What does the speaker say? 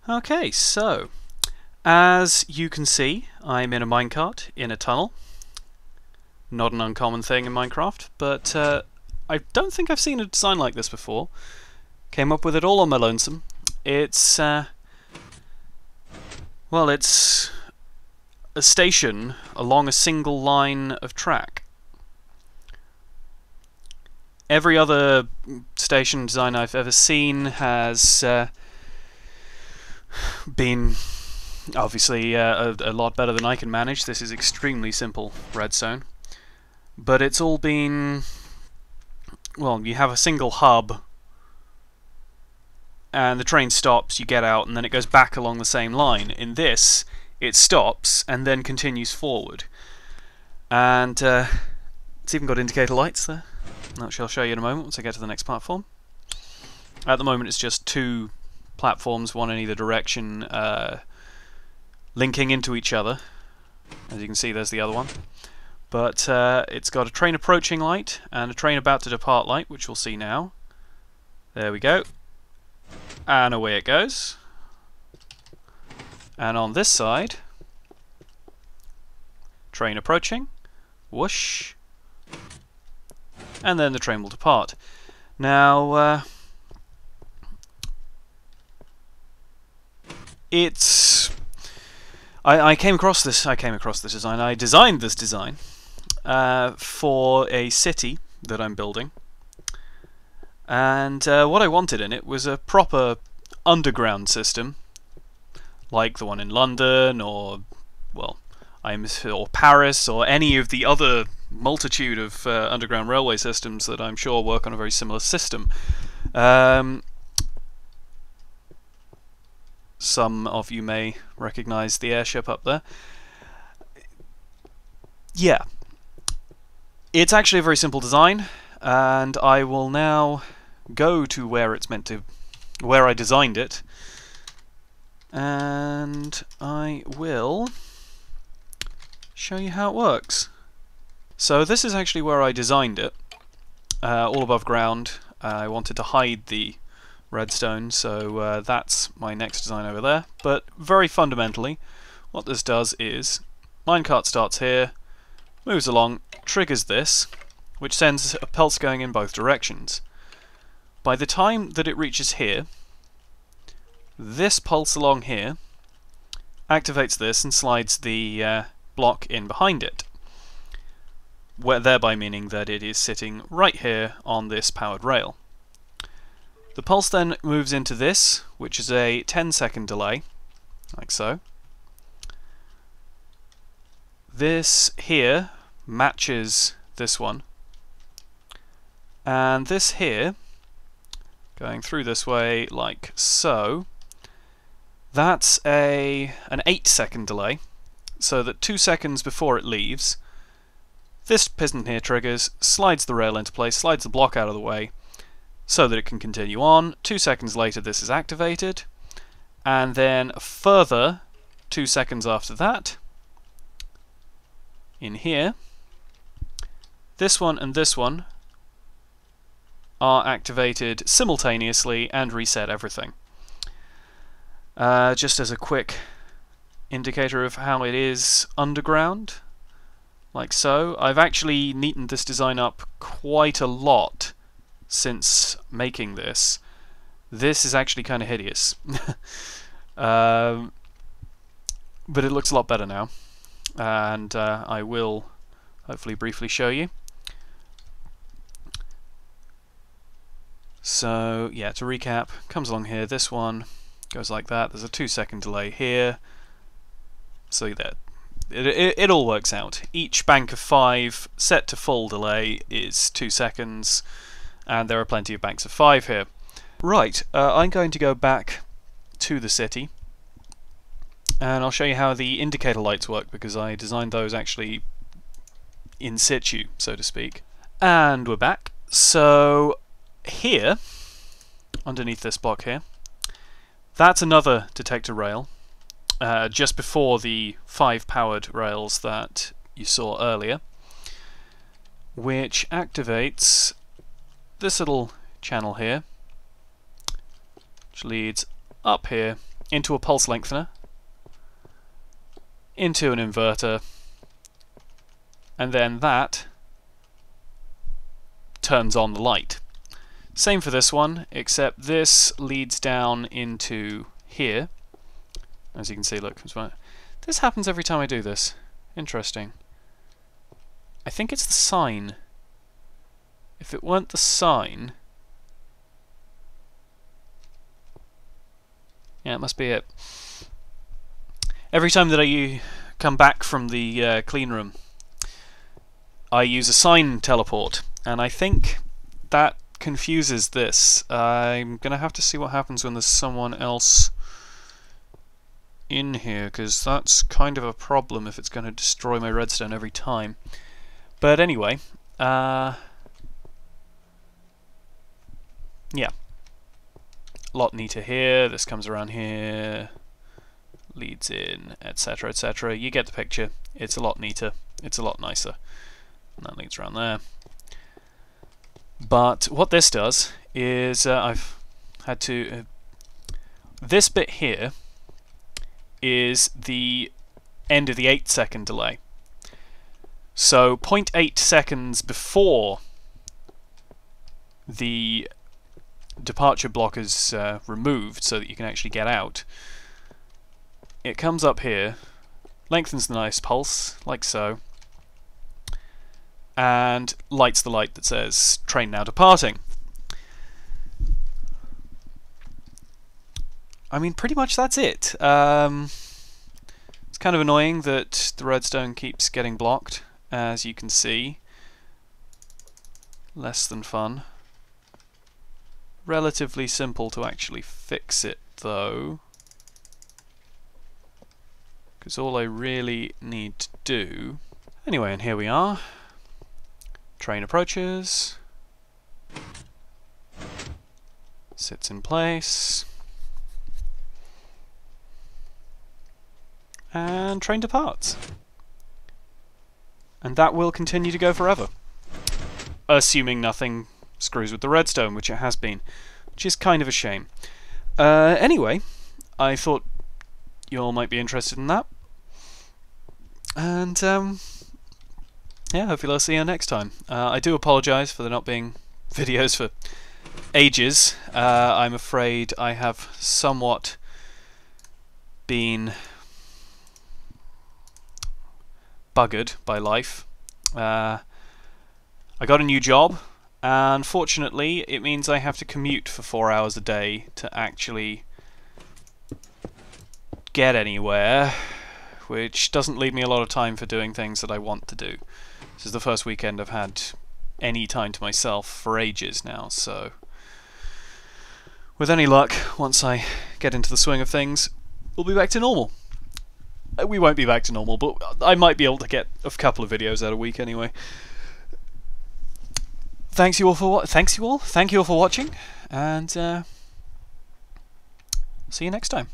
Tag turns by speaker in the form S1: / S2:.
S1: Okay, so as you can see, I'm in a minecart in a tunnel. Not an uncommon thing in Minecraft, but I don't think I've seen a design like this before. Came up with it all on my lonesome. It's well, it's a station along a single line of track. Every other station design I've ever seen has been obviously a lot better than I can manage. This is extremely simple redstone. But it's all been... well, you have a single hub, and the train stops, you get out, and then it goes back along the same line. In this, it stops, and then continues forward. And it's even got indicator lights there, which I'll show you in a moment once I get to the next platform. At the moment it's just two platforms, one in either direction, linking into each other. As you can see, there's the other one. But it's got a train approaching light and a train about to depart light, which we'll see now. There we go. And away it goes. And on this side, train approaching, whoosh, and then the train will depart. Now, I came across this design. I designed this design for a city that I'm building, and what I wanted in it was a proper underground system, like the one in London, or well, or Paris, or any of the other multitude of underground railway systems that I'm sure work on a very similar system. Some of you may recognize the airship up there. Yeah, it's actually a very simple design, and I will now go to where it's meant to, where I designed it, and I will show you how it works. So this is actually where I designed it, all above ground. I wanted to hide the redstone, so that's my next design over there. But very fundamentally, what this does is, minecart starts here, moves along, triggers this, which sends a pulse going in both directions. By the time that it reaches here, this pulse along here activates this and slides the block in behind it, thereby meaning that it is sitting right here on this powered rail. The pulse then moves into this, which is a 10-second delay, like so. This here matches this one, and this here, going through this way like so, that's an 8-second delay, so that 2 seconds before it leaves, this piston here triggers, slides the rail into place, slides the block out of the way, so that it can continue on. 2 seconds later this is activated, and then a further 2 seconds after that, in here, this one and this one are activated simultaneously and reset everything. Just as a quick indicator of how it is underground, like so. I've actually neatened this design up quite a lot since making this. This is actually kind of hideous. But it looks a lot better now, and I will hopefully briefly show you. So yeah, to recap, comes along here, this one goes like that, there's a 2-second delay here, so that it all works out. Each bank of 5 set to full delay is 2 seconds, and there are plenty of banks of 5 here. Right, I'm going to go back to the city, and I'll show you how the indicator lights work, because I designed those actually in situ, so to speak. And we're back. So here, underneath this block here, that's another detector rail, just before the 5 powered rails that you saw earlier, which activates this little channel here, which leads up here into a pulse lengthener, into an inverter, and then that turns on the light. Same for this one, except this leads down into here. As you can see, look, this happens every time I do this. Interesting. I think it's the sign. If it weren't the sign... yeah, it must be it. Every time that I come back from the clean room, I use a sign teleport, and I think that confuses this. I'm gonna have to see what happens when there's someone else in here, because that's kind of a problem if it's going to destroy my redstone every time. But anyway, yeah, a lot neater here. This comes around here, leads in, etc., etc. You get the picture. It's a lot neater. It's a lot nicer. And that leads around there. But what this does is I've had to... this bit here is the end of the 8-second delay. So 0.8 seconds before the departure block is removed so that you can actually get out, it comes up here, lengthens the nice pulse, like so, and lights the light that says train now departing. I mean, pretty much that's it. It's kind of annoying that the redstone keeps getting blocked, as you can see. Less than fun. Relatively simple to actually fix it, though, because all I really need to do... anyway, and here we are. Train approaches. Sits in place. And train departs. And that will continue to go forever. Assuming nothing screws with the redstone, which it has been. Which is kind of a shame. Anyway, I thought you all might be interested in that. And, yeah, hopefully I'll see you next time. I do apologise for there not being videos for ages. I'm afraid I have somewhat been buggered by life. I got a new job, and fortunately it means I have to commute for 4 hours a day to actually get anywhere, which doesn't leave me a lot of time for doing things that I want to do. This is the first weekend I've had any time to myself for ages now, so with any luck, once I get into the swing of things, we'll be back to normal. We won't be back to normal, but I might be able to get a couple of videos out a week anyway. Thank you all for watching, and see you next time.